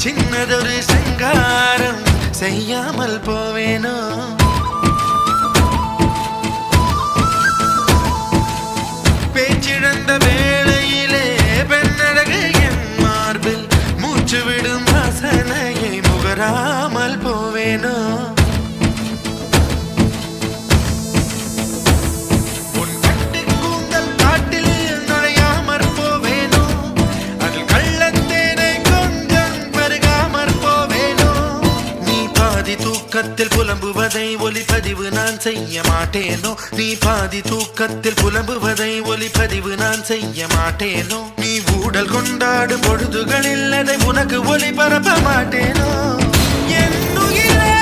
சின்னதொரு சங்காரம் செய்யாமல் போவேனோ பேச்சிழந்த வேளையிலே பெண்ணழகு என் மார்பில் மூச்சு விடும் வாசனையை முகராமல் போவேனோ தூக்கத்தில் புலம்புவதை ஒலிப்பதிவு நான் செய்ய மாட்டேனோ நீ பாதி தூக்கத்தில் புலம்புவதை ஒலிப்பதிவு நான் செய்ய மாட்டேனோ நீ ஊடல் கொண்டாடும் பொழுதுகளில் அதை உனக்கு ஒளிபரப்ப மாட்டேனோ என் உயிரே